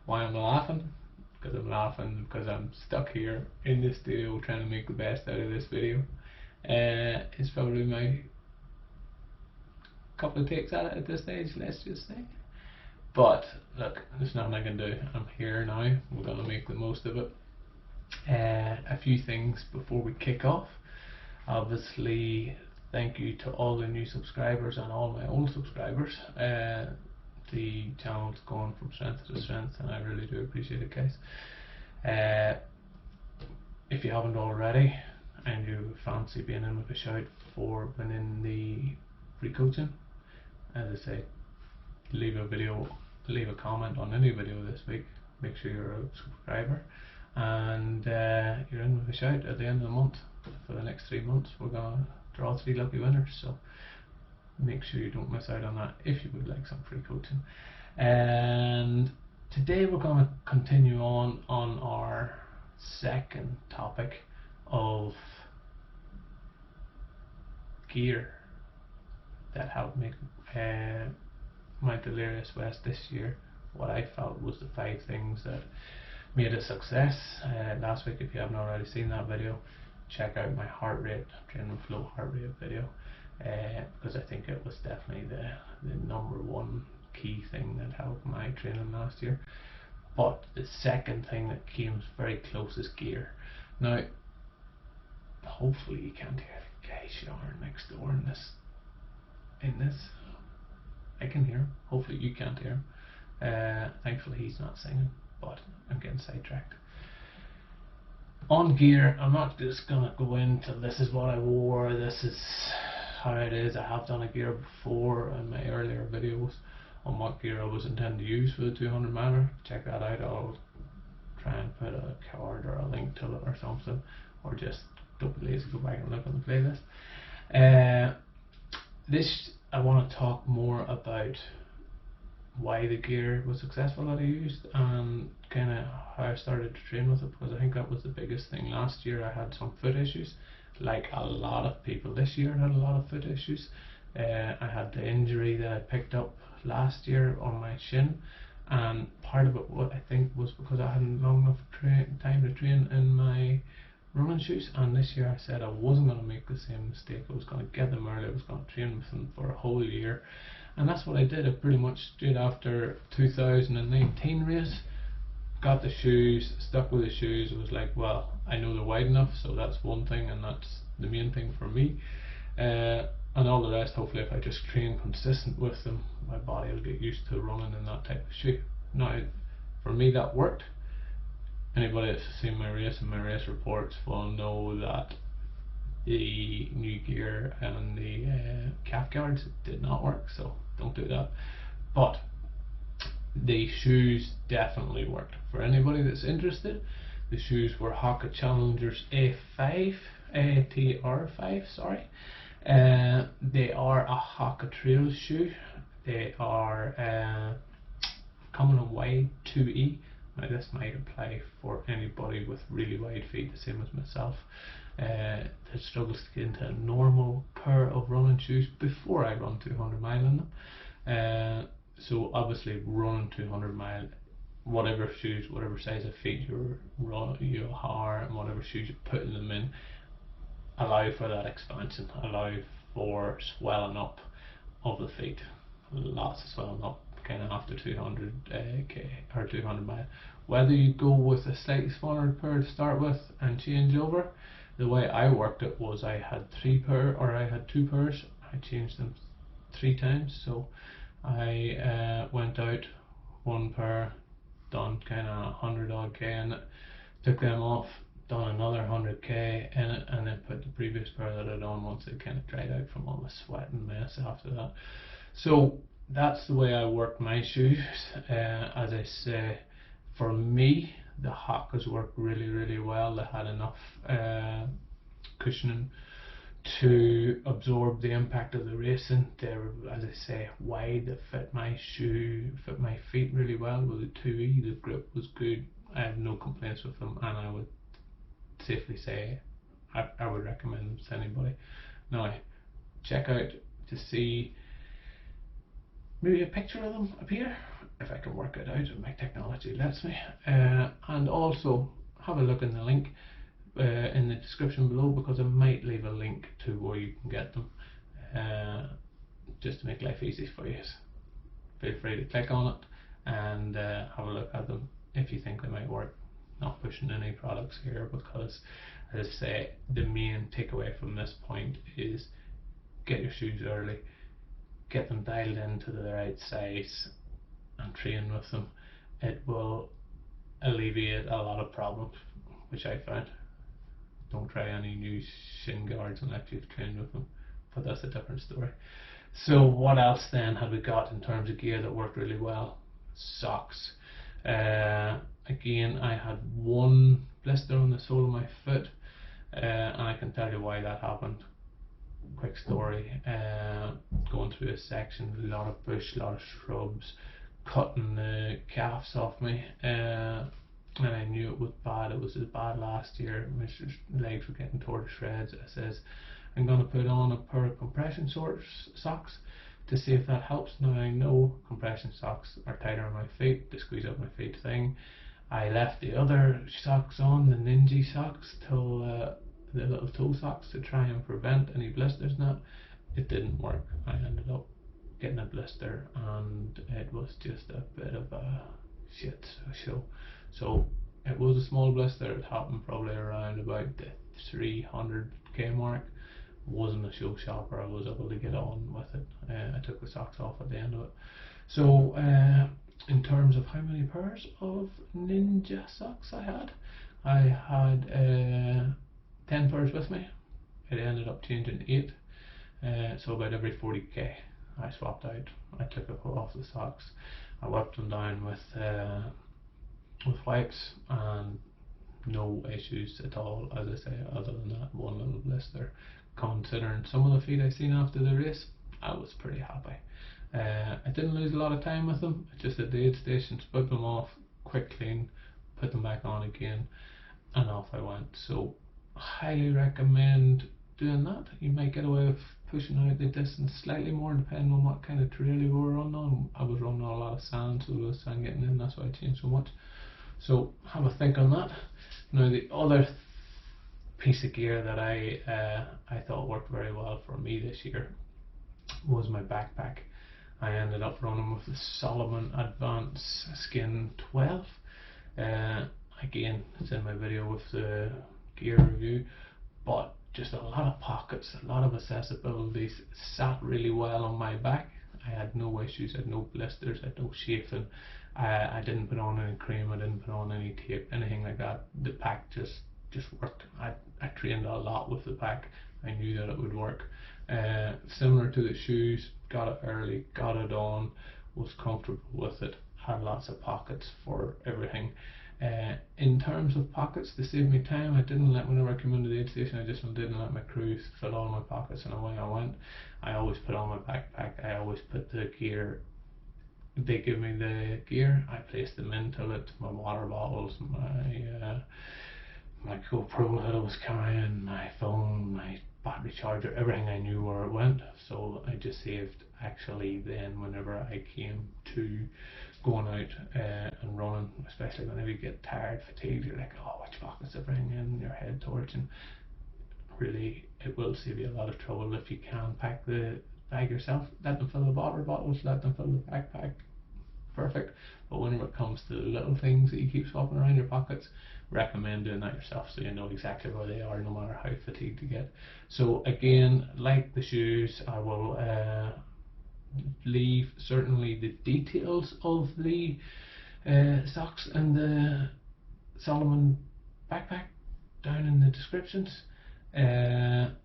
Why I'm laughing? Because I'm laughing because I'm stuck here in the studio trying to make the best out of this video. It's probably my couple of takes at it at this stage, let's just say. But look, there's nothing I can do. I'm here now. We're gonna make the most of it. A few things before we kick off. Obviously, thank you to all the new subscribers and all my old subscribers. The channel's gone from strength to strength, and I really do appreciate it, guys. If you haven't already and you fancy being in with a shout for winning the free coaching, as I say, leave a comment on any video this week. Make sure you're a subscriber, and you're in with a shout at the end of the month. For the next 3 months, we're gonna draw 3 lucky winners. So make sure you don't miss out on that if you would like some free coaching. And today we're going to continue on our second topic of gear that helped make my Delirious West this year what I felt was the 5 things that made a success. Last week, if you haven't already seen that video, check out my heart rate, training flow heart rate video, because I think it was definitely the number one key thing that helped my training last year. But the second thing that came very close is gear. Now, hopefully you can't hear the guy showering next door in this. I can hear him. Hopefully you can't hear him. Thankfully he's not singing, but I'm getting sidetracked. On gear, I'm not just gonna go into this is what I wore, this is how it is. I have done a gear before in my earlier videos on what gear I was intending to use for the 200 miler. Check that out. I'll try and put a card or a link to it or something, or just don't be lazy, go back and look on the playlist. This I want to talk more about why the gear was successful that I used, and kind of how I started to train with it, because I think that was the biggest thing. Last year I had some foot issues, like a lot of people this year had a lot of foot issues. I had the injury that I picked up last year on my shin, and part of it, what I think, was because I hadn't long enough time to train in my running shoes. And this year I said I wasn't going to make the same mistake. I was going to get them early, I was going to train with them for a whole year, and that's what I did. I pretty much straight after 2019 race got the shoes, stuck with the shoes. It was like, well, I know they're wide enough, so that's one thing, and that's the main thing for me. And all the rest, hopefully, if I just train consistent with them, my body will get used to running in that type of shoe. Now, for me, that worked. Anybody that's seen my race and my race reports will know that the new gear and the calf guards did not work, so don't do that. But the shoes definitely worked. For anybody that's interested, the shoes were Hoka Challengers A5, ATR5, sorry. They are a Hoka Trail shoe. They are coming in wide 2E. Now this might apply for anybody with really wide feet, the same as myself, that struggles to get into a normal pair of running shoes before I run 200 mile in them. So obviously running 200 mile, whatever shoes, whatever size of feet you are, and whatever shoes you're putting them in, allow for that expansion, allow for swelling up of the feet, lots of swelling up kind of after 200 k or 200 mile. Whether you go with a slightly smaller pair to start with and change over, the way I worked it was I had 2 pairs. I changed them 3 times, so I went out 1 pair, done kind of 100 odd k in it, took them off, done another 100 k in it, and then put the previous pair that I'd on once it kind of dried out from all the sweat and mess after that. So that's the way I work my shoes. As I say, for me, the Hokas work really well. They had enough cushioning to absorb the impact of the racing. They're, as I say, wide. They fit my feet really well with the 2E. The grip was good. I have no complaints with them, and I would safely say I would recommend them to anybody. Now, check out to see maybe a picture of them up here. if I can work it out and my technology lets me. And also have a look in the link in the description below, because I might leave a link to where you can get them, just to make life easy for you. Feel free to click on it and have a look at them if you think they might work. Not pushing any products here, because as I say, the main takeaway from this point is get your shoes early, get them dialed into the right size and train with them. It will alleviate a lot of problems, which I found. Don't try any new shin guards unless you've trained with them, but that's a different story. So what else then had we got in terms of gear that worked really well? Socks. Again, I had one blister on the sole of my foot, and I can tell you why that happened. Quick story. Going through a section, a lot of bush, a lot of shrubs, cutting the calves off me, and I knew it was bad. It was as bad last year. My legs were getting torn to shreds. I says, I'm going to put on a pair of compression socks to see if that helps. Now I know compression socks are tighter on my feet, they squeeze up my feet thing. I left the other socks on, the Ninja socks, till the little toe socks, to try and prevent any blisters. Now it didn't work. I ended up getting a blister, and it was just a bit of a shit show. So it was a small blister. It happened probably around about the 300k mark. Wasn't a showstopper. I was able to get on with it. I took the socks off at the end of it. So in terms of how many pairs of Ninja socks I had 10 pairs with me. It ended up changing 8, so about every 40k I swapped out. I took a pull off the socks, I wiped them down with wipes, and no issues at all, as I say, other than that one little blister. Considering some of the feet I seen after the race, I was pretty happy. I didn't lose a lot of time with them. Just at the aid station, spoke them off, quick clean, put them back on again, and off I went. So highly recommend doing that. You might get away with pushing out the distance slightly more depending on what kind of trail you were running on. I was running on a lot of sand, so there was sand getting in, that's why I changed so much. So have a think on that. Now the other piece of gear that I thought worked very well for me this year was my backpack. I ended up running with the Salomon Advance Skin 12. Again, it's in my video with the gear review, but just a lot of pockets, a lot of accessibility, sat really well on my back. I had no issues, I had no blisters, I had no chafing. I didn't put on any cream, I didn't put on any tape, anything like that. The pack just worked. I trained a lot with the pack. I knew that it would work. Similar to the shoes, got it early, got it on, was comfortable with it, had lots of pockets for everything. In terms of pockets, to save me time, I didn't let, whenever I came into the aid station, I just didn't let my crew fill all my pockets, and away I went. I always put on my backpack, I always put the gear. They give me the gear, I place them into it, my water bottles, my GoPro that I was carrying, my phone, my battery charger, everything I knew where it went. So I just saved, actually, then whenever I came to going out and running, especially whenever you get tired, fatigued, you're like, oh, which pockets to bring in, your head torching. Really, it will save you a lot of trouble if you can pack the bag yourself. Let them fill the water bottles, let them fill the backpack, perfect. But whenever it comes to the little things that you keep swapping around your pockets, recommend doing that yourself, so you know exactly where they are, no matter how fatigued you get. So again, like the shoes, I will leave certainly the details of the socks and the Salomon backpack down in the descriptions, and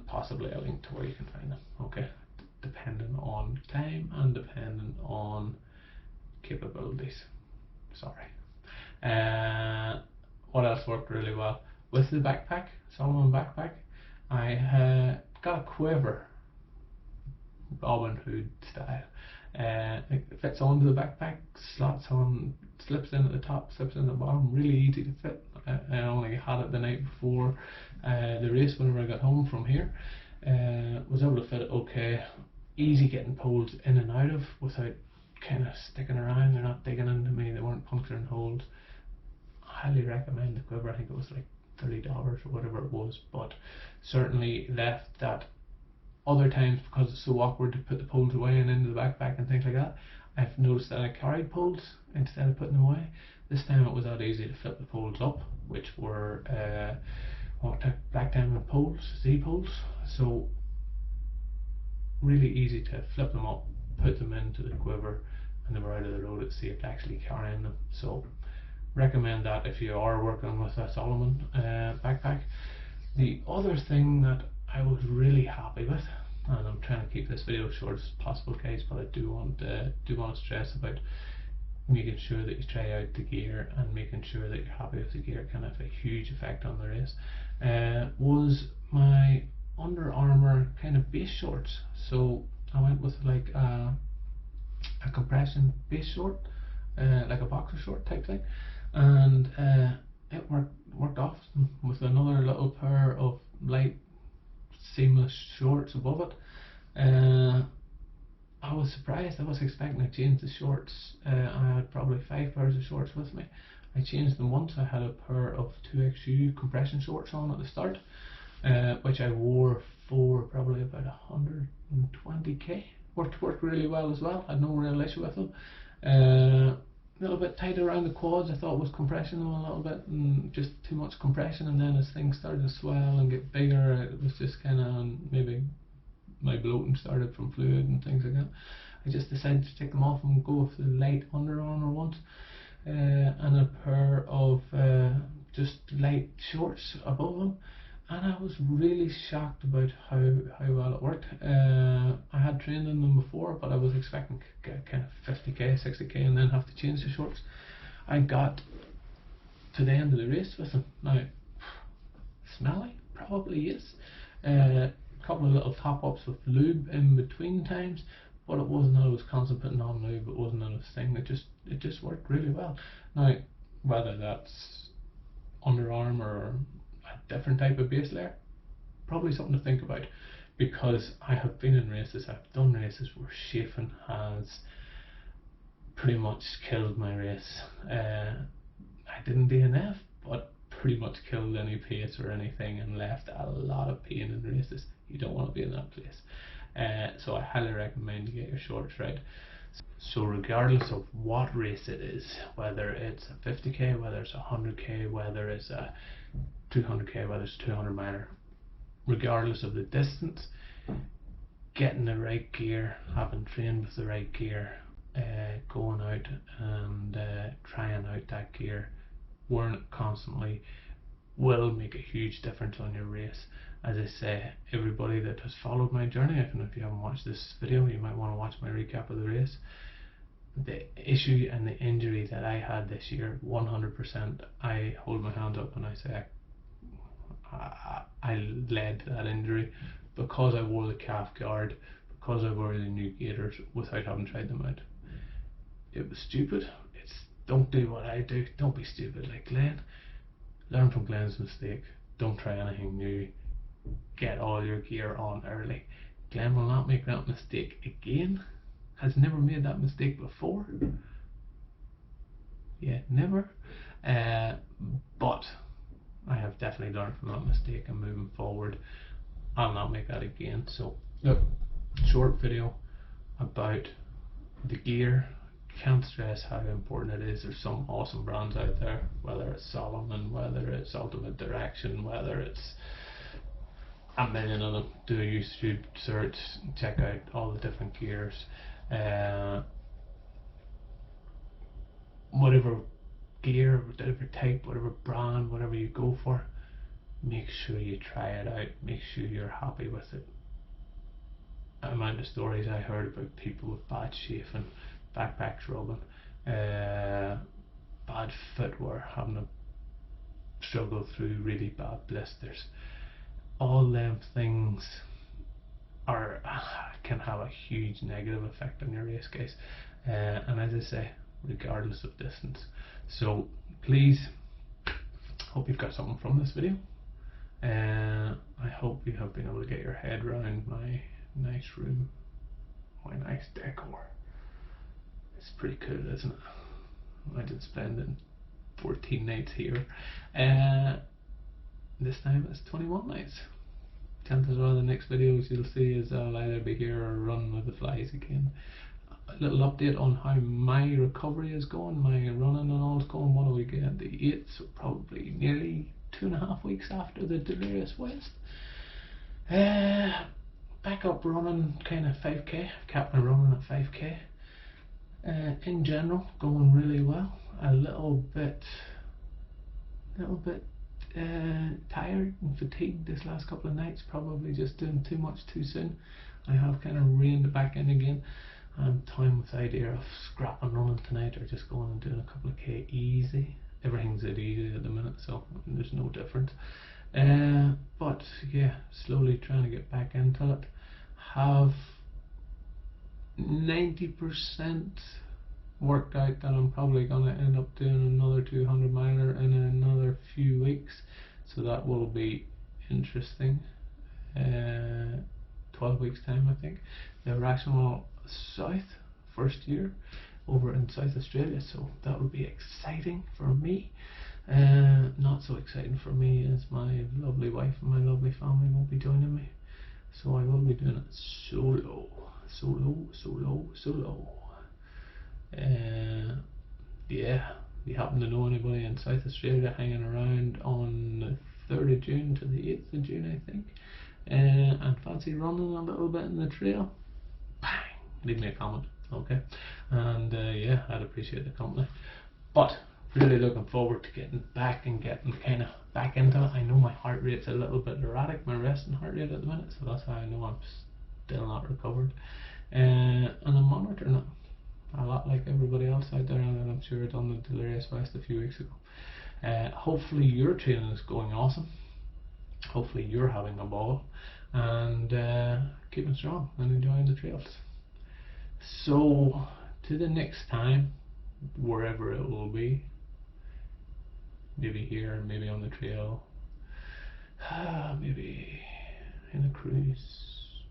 possibly a link to where you can find them, okay, depending on time and depending on capabilities. Sorry. What else worked really well with the backpack, Salomon backpack? I got a quiver, Robin Hood style. It fits onto the backpack, slots on, slips in at the top, slips in at the bottom, really easy to fit. I only had it the night before the race whenever I got home from here. Was able to fit it okay. easy getting poles in and out of without kind of sticking around. They're not digging into me, they weren't puncturing holes. I highly recommend the quiver. I think it was like $30 or whatever it was, but certainly left that other times, because it's so awkward to put the poles away and into the backpack and things like that, I've noticed that I carried poles instead of putting them away. This time it was that easy to flip the poles up, which were Black Diamond poles, Z poles. So really easy to flip them up, put them into the quiver, and they were out of the road. It's safe to actually carrying them. So recommend that if you are working with a Salomon backpack. The other thing that I was really happy with, and I'm trying to keep this video short as possible, guys, but I do want to stress about making sure that you try out the gear and making sure that you're happy with the gear can have a huge effect on the race. Was my Under Armour kind of base shorts. So I went with like a compression base short, like a boxer short type thing, and it worked off with another little pair of light seamless shorts above it. I was surprised. I was expecting to change the shorts. I had probably 5 pairs of shorts with me. I changed them once. I had a pair of 2XU compression shorts on at the start, which I wore for probably about 120k. Worked really well as well. I had no real issue with them. A little bit tight around the quads. I thought was compression them a little bit, and just too much compression. And then as things started to swell and get bigger, it was just kind of maybe my bloating started from fluid and things like that. I just decided to take them off and go with the light Under Armour ones, and a pair of just light shorts above them. And I was really shocked about how well it worked. I had trained in them before, but I was expecting to get kind of 50k, 60k and then have to change the shorts. I got to the end of the race with them. Now, smelly? Probably yes. A couple of little top-ups with lube in between times, but it wasn't that I was constantly putting on lube, it wasn't a thing. It just worked really well. Now, whether that's Under Armour or a different type of base layer, probably something to think about, because I have been in races, I've done races where chafing has pretty much killed my race. I didn't DNF, but pretty much killed any pace or anything and left a lot of pain in races. You don't want to be in that place. So I highly recommend you get your shorts right. So regardless of what race it is, whether it's a 50k, whether it's a 100k, whether it's a 200k, whether it's 200 miler, regardless of the distance, getting the right gear, having trained with the right gear, going out and trying out that gear, wearing it constantly, will make a huge difference on your race. As I say, everybody that has followed my journey, and if you haven't watched this video, you might want to watch my recap of the race. The issue and the injury that I had this year, 100%, I hold my hand up and I say I led to that injury because I wore the calf guard, because I wore the new gaiters without having tried them out. It was stupid. It's don't do what I do. Don't be stupid like Glenn. Learn from Glenn's mistake. Don't try anything new. Get all your gear on early. Glenn will not make that mistake again. Has never made that mistake before. Yeah, never. But I have definitely learned from that mistake, and moving forward I'll not make that again. So look, short video about the gear. Can't stress how important it is. There's some awesome brands out there, whether it's Salomon, whether it's Ultimate Direction, whether it's a million of them. Do a YouTube search, check out all the different gears. Whatever gear, whatever type, whatever brand, whatever you go for, make sure you try it out, make sure you're happy with it. The amount of stories I heard about people with bad chafing, backpacks rubbing, bad footwear, having to struggle through really bad blisters. All them things can have a huge negative effect on your race, guys. And as I say, regardless of distance. So please, hope you've got something from this video. I hope you have been able to get your head around my nice room my nice decor. It's pretty cool, isn't it? I did spend 14 nights here. This time it's 21 nights. Chances are the next videos you'll see is I'll either be here or run with the flies again. A little update on how my recovery is going, my running and all is going. What do we get? The 8th, so probably nearly 2.5 weeks after the Delirious West. Back up running kind of 5k. Kept my running at 5k. In general, going really well. A little bit tired and fatigued this last couple of nights, probably just doing too much too soon. I have kind of reined it back in again. I'm toying with the idea of scrapping running tonight or just going and doing a couple of k easy. Everything's at easy at the minute, so there's no difference. But yeah, slowly trying to get back into it. Have 90% worked out that I'm probably going to end up doing another 200 miler in another few weeks, so that will be interesting. 12 weeks time, I think. The Rational South first year over in South Australia, so that will be exciting for me. Not so exciting for me as my lovely wife and my lovely family won't be joining me, so I will be doing it solo. Yeah, if you happen to know anybody in South Australia hanging around on the 3rd of June to the 8th of June, I think, and fancy running a little bit in the trail, bang, leave me a comment, okay? And yeah, I'd appreciate the company. But really looking forward to getting back and getting kind of back into it. I know my heart rate's a little bit erratic, my resting heart rate at the minute, so that's how I know I'm still not recovered. And I'm monitoring it a lot like everybody else out there, and I'm sure done the Delirious West a few weeks ago. Hopefully your training is going awesome. Hopefully you're having a ball and keeping strong and enjoying the trails. So to the next time, wherever it will be, maybe here, maybe on the trail, maybe in a cruise.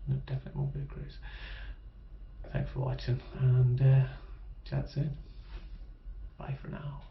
No, definitely won't be a cruise. Thanks for watching, and chat soon. Bye for now.